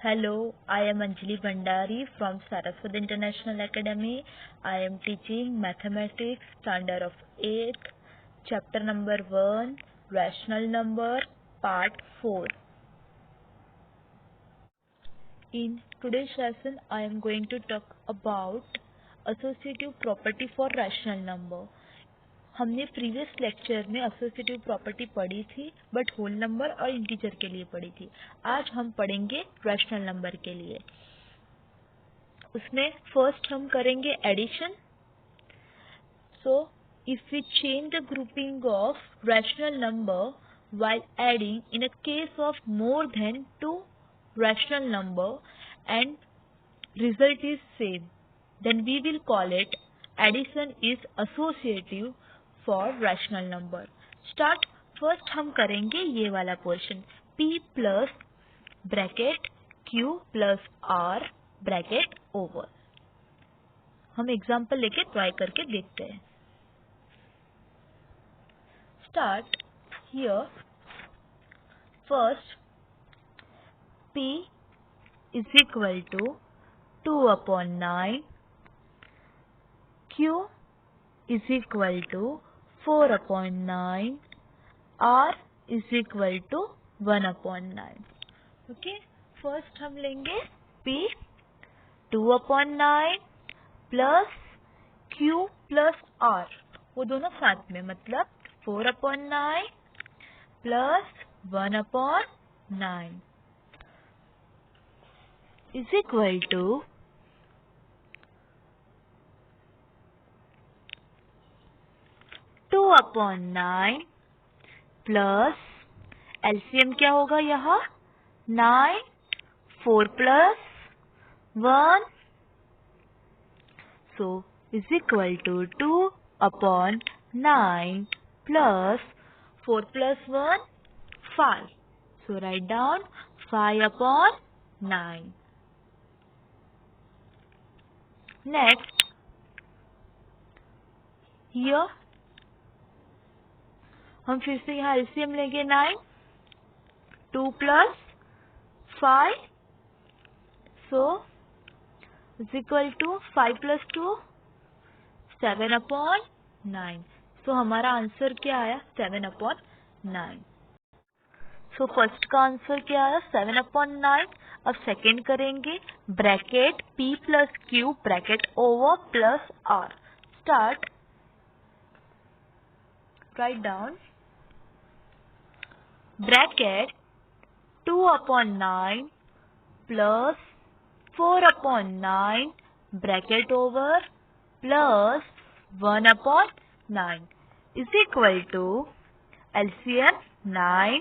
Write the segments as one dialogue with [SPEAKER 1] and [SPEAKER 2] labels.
[SPEAKER 1] Hello, I am Anjali Bhandari from Saraswati International Academy. I am teaching Mathematics Standard of 8th, Chapter number 1, Rational Number, Part 4. In today's lesson, I am going to talk about associative property for rational number. हमने previous lecture में associative property पढ़ी थी but whole number और integer के लिए पढ़ी थी। आज हम पढ़ेंगे रैशनल नंबर के लिए। उसमें फर्स्ट हम करेंगे addition. So if we change the grouping of rational number while adding in a case of more than 2 rational number and result is same, then we will call it addition is associative for rational number. Start. First हम करेंगे ये वाला portion, p plus bracket q plus r bracket over. हम example लेके try करके देखते हैं। Start here. First p is equal to 2/9, q is equal to 4/9, r is equal to 1/9। Okay, first हम लेंगे p 2/9 plus q plus r, वो दोनों साथ में, मतलब 4/9 plus 1/9 is equal to 2/9 plus LCM क्या होगा यहाँ 9, 4 plus 1, so is equal to 2/9 plus 4 plus 1 5, so write down 5/9। Next here हम फिर से यहाँ एलसीएम लेंगे 9, 2 plus 5, so is equal to 5 plus 2 7/9। सो हमारा आंसर क्या आया 7/9। सो फर्स्ट का आंसर क्या आया 7/9। अब सेकेंड करेंगे bracket p plus q bracket over plus r। Start. Write down bracket 2/9 plus 4/9 bracket over plus 1/9 is equal to LCM 9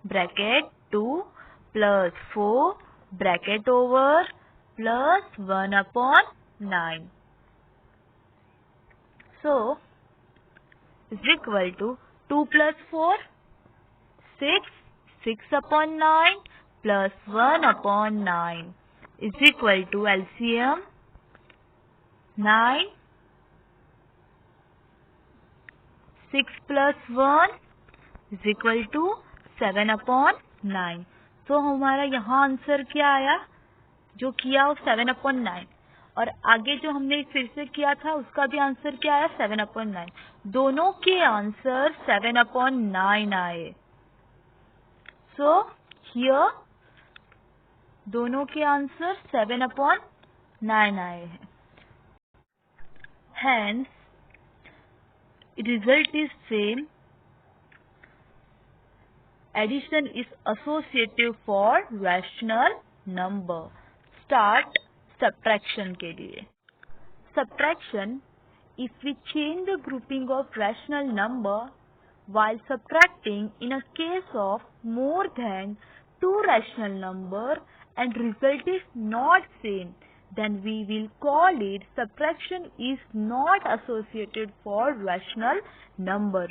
[SPEAKER 1] bracket 2 plus 4 bracket over plus 1/9, so is equal to 2 plus 4 6, 6/9 plus 1/9 is equal to LCM 9, 6 plus 1 is equal to 7/9। तो हमारा यहाँ answer क्या आया, जो किया वो 7/9, और आगे जो हमने फिर से किया था उसका भी आंसर क्या आया 7/9। दोनों के आंसर 7/9 आए। सो हियर दोनों के आंसर 7/9 आए हैं। Hence, result is same. Addition is associative for rational number. Start subtraction के लिए। Subtraction, if we change the grouping of rational number while subtracting in a case of more than 2 rational number and result is not same, then we will call it subtraction is not associated for rational number.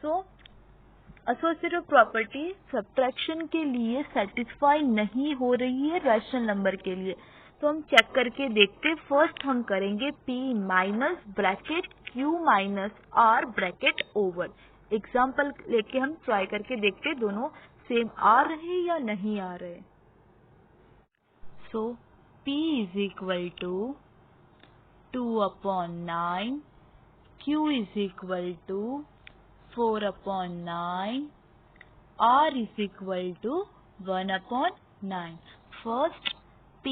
[SPEAKER 1] So associative property subtraction के लिए satisfy नहीं हो रही है rational number के लिए, तो हम चेक करके देखते। फर्स्ट हम करेंगे p minus bracket q minus r bracket over. Example लेके हम ट्राई करके देखते दोनों सेम आ रहे या नहीं आ रहे। So P is equal to 2/9, Q is equal to 4/9, R is equal to 1/9. First P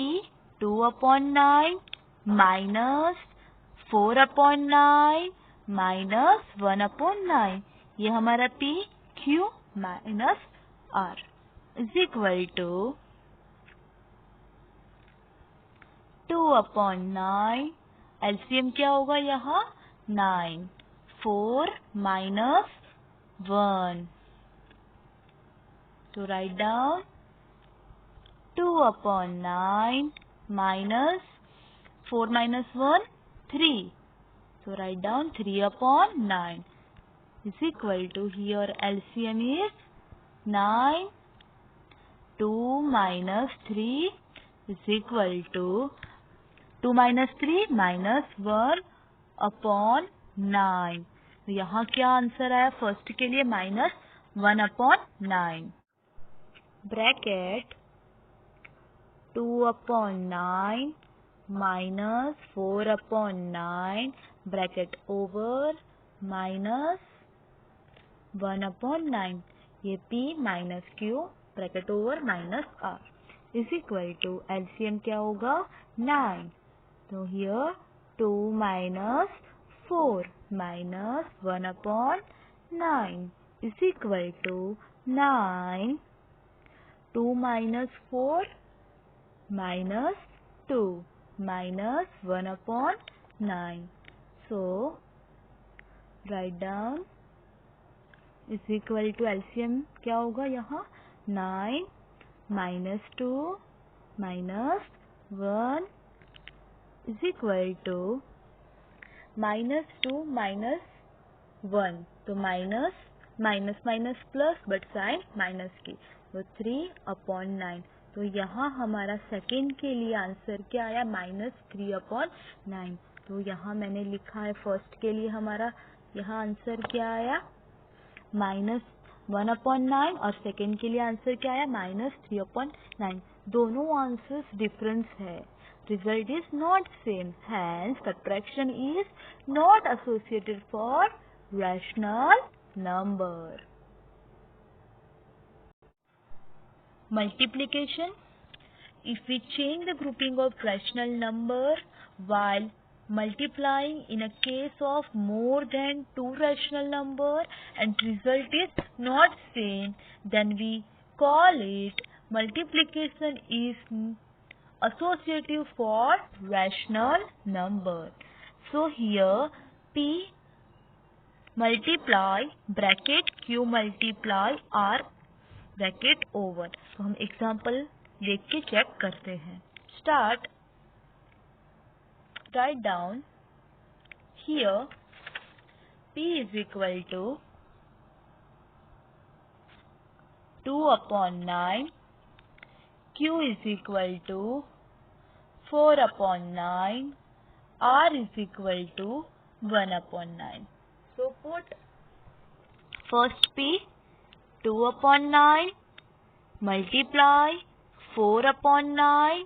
[SPEAKER 1] 2/9 minus 4/9 minus 1/9, ये हमारा P Q minus R is equal to 2/9, LCM क्या होगा यहाँ 9, 4 minus 1, तो write down 2/9 minus 4 minus 1 3, so write down 3/9 is equal to, here LCM is 9, 2 minus 3 is equal to 2 minus 3 minus 1/9. तो यहाँ क्या answer आया फर्स्ट के लिए -1/9. Bracket 2/9 minus 4/9 bracket over minus 1/9, ये P minus Q bracket over minus R is equal to LCM क्या होगा 9, तो here 2 minus 4 minus 1/9 is equal to 9, 2 minus 4 minus 2 minus 1/9. So write down is equal to LCM क्या होगा यहाँ 9 minus 2 minus 1 is equal to -2 minus 1, तो minus minus minus plus but sign minus की, तो 3/9. तो यहाँ हमारा सेकेंड के लिए आंसर क्या आया -3/9. तो यहाँ मैंने लिखा है फर्स्ट के लिए हमारा यहाँ आंसर क्या आया -1/9 और सेकेंड के लिए आंसर क्या आया -3/9. दोनों आंसर्स डिफरेंस है. Result is not same, hence subtraction is not associated for rational number. Multiplication. If we change the grouping of rational number while multiplying in a case of more than 2 rational number and result is not same, then we call it multiplication is associative for rational number. So here P multiply bracket Q multiply R bracket over. तो हम example देख के check करते हैं. Start. Write down here P is equal to 2/9, Q is equal to 4/9, R is equal to 1/9. So put first P 2/9 multiply 4/9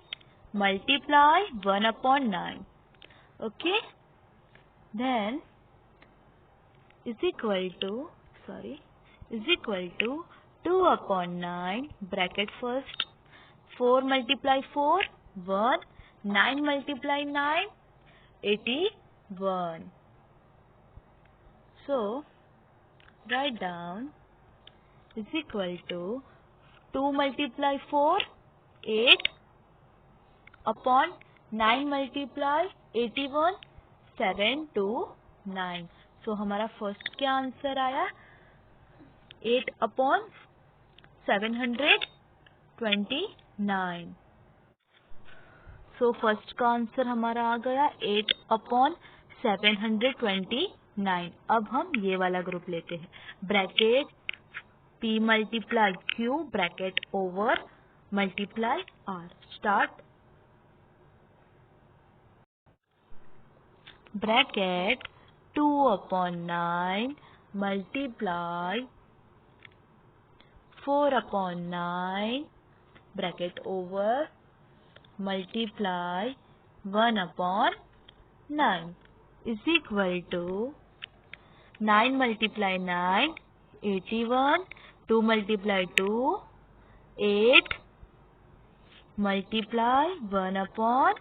[SPEAKER 1] multiply 1/9. Okay, then is equal to 2/9 bracket first 4 multiply 4 1, 9 multiply 9 81. So write down is equal to 2 multiply 4 8 upon 9 multiply 81 7 to 9. So हमारा first क्या answer आया 8/729. So first का answer हमारा आ गया 8/729. अब हम ये वाला ग्रुप लेते हैं. Bracket P multiply Q bracket over multiply R. Start. Bracket 2/9 multiply 4/9 bracket over multiply 1 upon 9 is equal to 9 multiply 9, 81, 2 multiply 2, 8, multiply 1 upon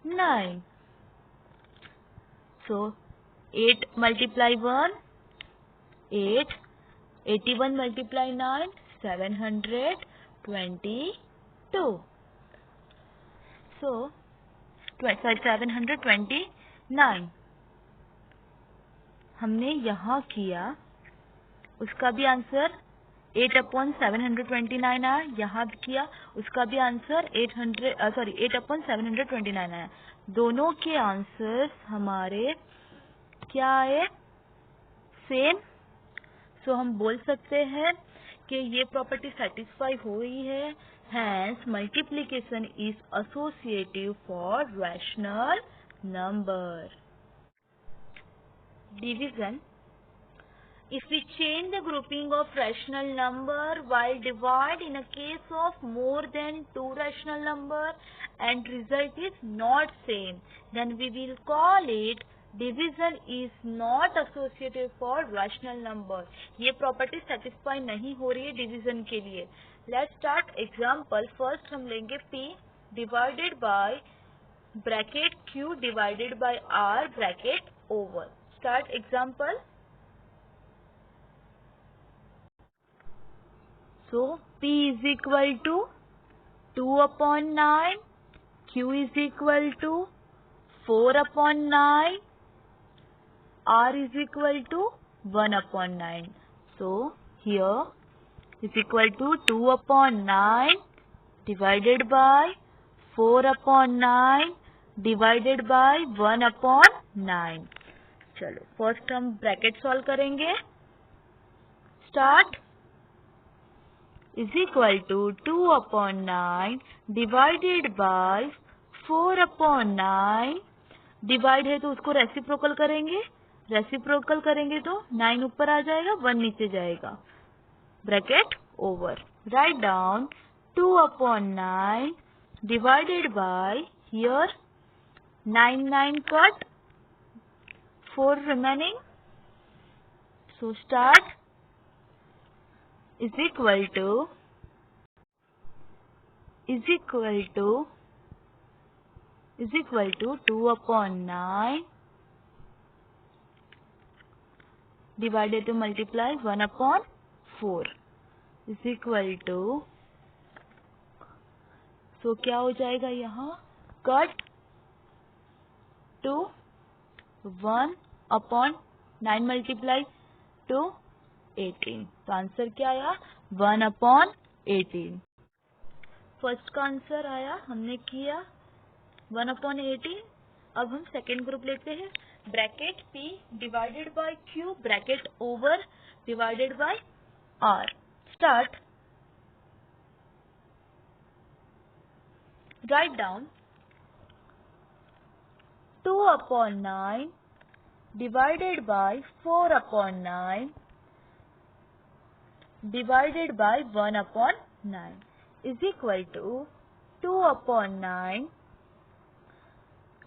[SPEAKER 1] 9. So 8 multiply 1, 8, 81 multiply 9, 722. So 729 हमने यहाँ किया, उसका भी आंसर 8/729 आया। यहाँ भी किया, उसका भी आंसर 8/729 आया। दोनों के आंसर्स हमारे क्या आए? सेम। सो हम बोल सकते हैं कि ये प्रॉपर्टी सेटिस्फाई हो रही है। Hence multiplication is associative for rational number. Division. If we change the grouping of rational number while divide in a case of more than 2 rational number and result is not same, then we will call it division is not associative for rational number. ये property satisfy नहीं हो रही है division के लिए। Let's start example. First हम लेंगे P divided by bracket Q divided by R bracket over. Start example. So P is equal to 2/9, Q is equal to 4/9, R is equal to 1/9. So here is equal to 2/9 divided by 4/9 divided by 1/9. चलो first हम bracket solve करेंगे। Start. Is equal to 2/9 divided by 4/9। Divide है तो उसको reciprocal करेंगे, reciprocal करेंगे तो 9 ऊपर आ जाएगा, 1 नीचे जाएगा, bracket over. Right down 2/9 divided bye here 9 cut, 4 remaining. So start. Is equal to 2/9 divided to multiply 1/4 is equal to, so क्या हो जाएगा यहाँ? Cut 2 1/9 multiply to 18. तो आंसर क्या आया? 1/18. फर्स्ट का आंसर आया, हमने किया 1/18। अब हम सेकेंड ग्रुप लेते हैं। Bracket P divided by Q bracket over divided by R। Start. Write down 2/9 divided by 4/9 divided by 1/9 is equal to 2/9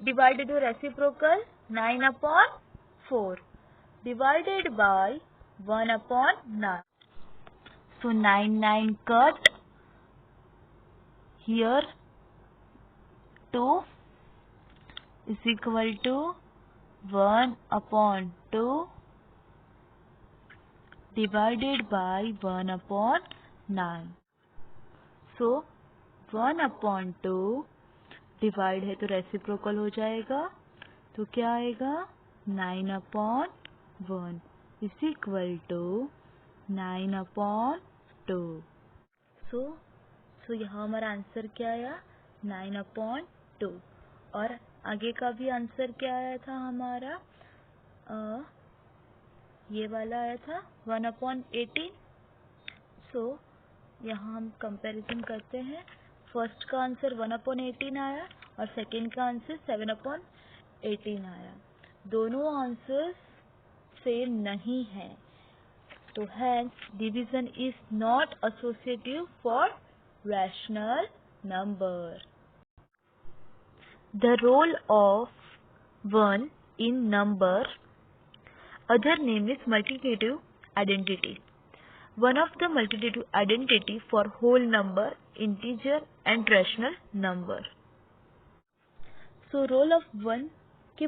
[SPEAKER 1] divided to reciprocal 9/4 divided by 1/9. So 9 cut, here 2 is equal to 1/2 divided by 1/9. So 1/2 divide है तो reciprocal हो जाएगा, तो क्या आएगा? 9/1 is equal to 9/2. सो यहाँ हमारा answer क्या आया? 9/2. और आगे का भी आंसर क्या आया था हमारा? ये वाला आया था 1/18. सो यहाँ हम कंपैरिजन करते हैं। फर्स्ट का आंसर 1/18 आया और सेकंड का आंसर 7/18 आया। दोनों आंसर्स सेम नहीं है, तो hence division is not associative for rational number. The role of one in number, other name is multiplicative identity. One of the multiplicative identity for whole number, integer and rational number. So role of one के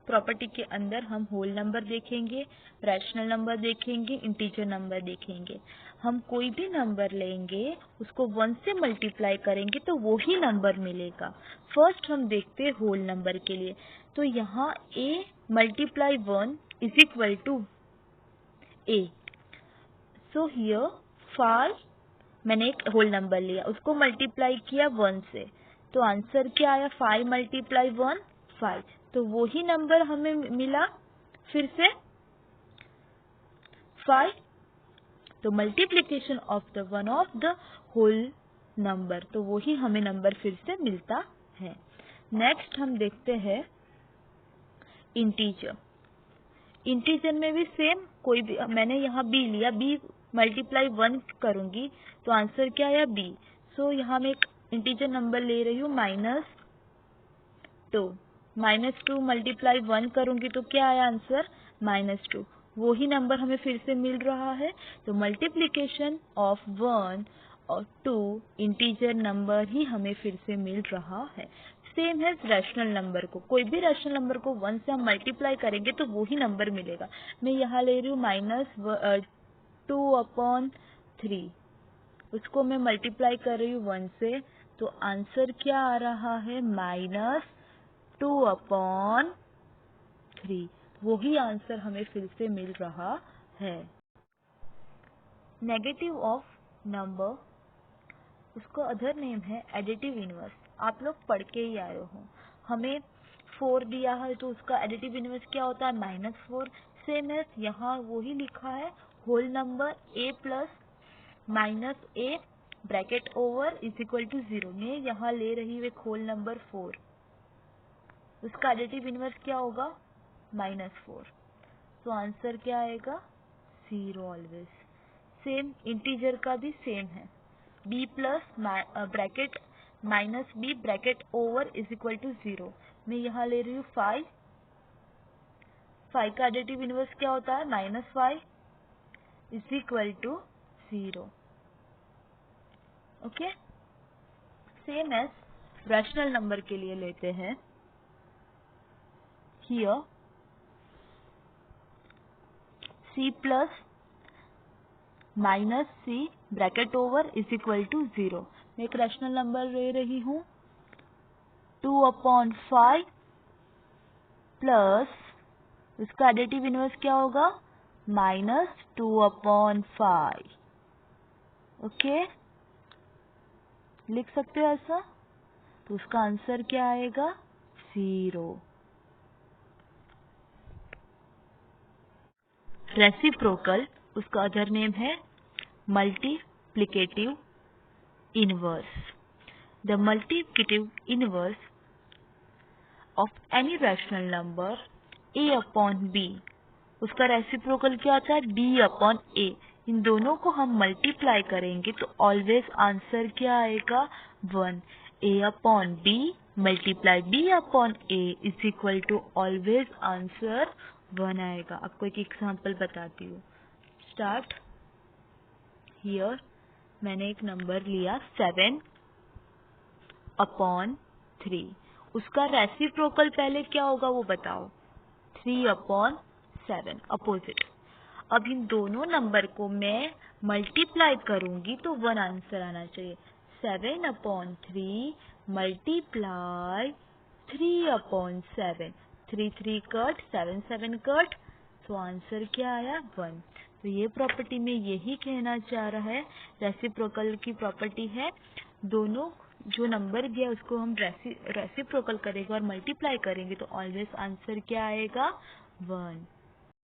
[SPEAKER 1] property के अंदर हम whole number देखेंगे, rational number देखेंगे, integer number देखेंगे. हम कोई भी नंबर लेंगे उसको 1 से मल्टीप्लाई करेंगे तो वो ही नंबर मिलेगा. फर्स्ट हम देखते हैं होल नंबर के लिए. तो यहाँ a multiply 1 is equal to a. So here 5, मैंने एक होल नंबर लिया, उसको मल्टीप्लाई किया 1 से, तो आंसर क्या आया? 5 मल्टीप्लाई 1 5. तो वो ही नंबर हमें मिला फिर से 5. तो multiplication of the one of the whole number, तो वो ही हमें नंबर फिर से मिलता है. नेक्स्ट हम देखते हैं इंटीजर. इंटीजर में भी सेम, कोई भी, मैंने यहाँ b लिया, b मल्टीप्लाई 1 करूंगी तो आंसर क्या आया? b. सो यहाँ मैं एक इंटीजर नंबर ले रही हूँ -2. -2 मल्टीप्लाई 1 करूंगी तो क्या आया आंसर? -2. वो ही नंबर हमें फिर से मिल रहा है. तो मल्टीप्लिकेशन ऑफ 1 और 2 इंटीजर नंबर ही हमें फिर से मिल रहा है. सेम है रैशनल नंबर को, कोई भी रैशनल नंबर को 1 से हम मल्टीप्लाई करेंगे तो वो ही नंबर मिलेगा. मैं यहाँ ले रही हूँ -2/3, उसको मैं मल्टीप्लाई कर रही हूँ 1 से, तो आंसर क्या आ रहा है? -2/3. वो ही आंसर हमें फिर से मिल रहा है. नेगेटिव ऑफ नंबर, उसका अदर नेम है एडिटिव इनवर्स. आप लोग पढ़ के ही आए हो. हमें 4 दिया है तो उसका एडिटिव इनवर्स क्या होता है? -4. सेम है यहाँ वही लिखा है, whole number a plus -a bracket over is equal to 0. मैं यहाँ ले रही हूँ एक होल नंबर 4, उसका एडिटिव इनवर्स क्या होगा? -4. तो आंसर क्या आएगा? 0 ऑलवेज. सेम इंटीजर का भी सेम है, b plus bracket -b bracket over is equal to 0. मैं यहाँ ले रही हूँ 5. 5 का एडिटिव इनवर्स क्या होता है? -5 is equal to 0. Okay. Same as rational number के लिए लेते हैं. Here c plus -c bracket over is equal to 0. मैं एक रैशनल नंबर ले रही हूँ 2/5 प्लस उसका एडिटिव इनवर्स क्या होगा? -2/5. ओके, लिख सकते हो ऐसा. तो उसका आंसर क्या आएगा? 0. रेसिप्रोकल, उसका अदर नेम है multiplicative inverse. The multiplicative inverse of any rational number a/b, उसका रेसिप्रोकल क्या आता है? b/a. इन दोनों को हम मल्टीप्लाई करेंगे तो ऑलवेज आंसर क्या आएगा? 1. a/b multiply b/a is equal to always answer 1 आएगा. आपको एक एग्जांपल बताती हूँ. स्टार्ट. हियर मैंने एक नंबर लिया 7/3. उसका रेसिप्रोकल पहले क्या होगा वो बताओ? 3/7 अपोजिट. अब इन दोनों नंबर को मैं मल्टीप्लाई करूंगी तो 1 आंसर आना चाहिए. 7/3 मल्टीप्लाई 3/7. 3 कट, 7 कट, तो आंसर क्या आया? 1. तो ये प्रॉपर्टी में यही कहना चाह रहा है, रेसिप्रोकल की प्रॉपर्टी है, दोनों जो नंबर दिया उसको हम रेसिप्रोकल करेंगे और मल्टीप्लाई करेंगे तो ऑलवेज आंसर क्या आएगा? 1.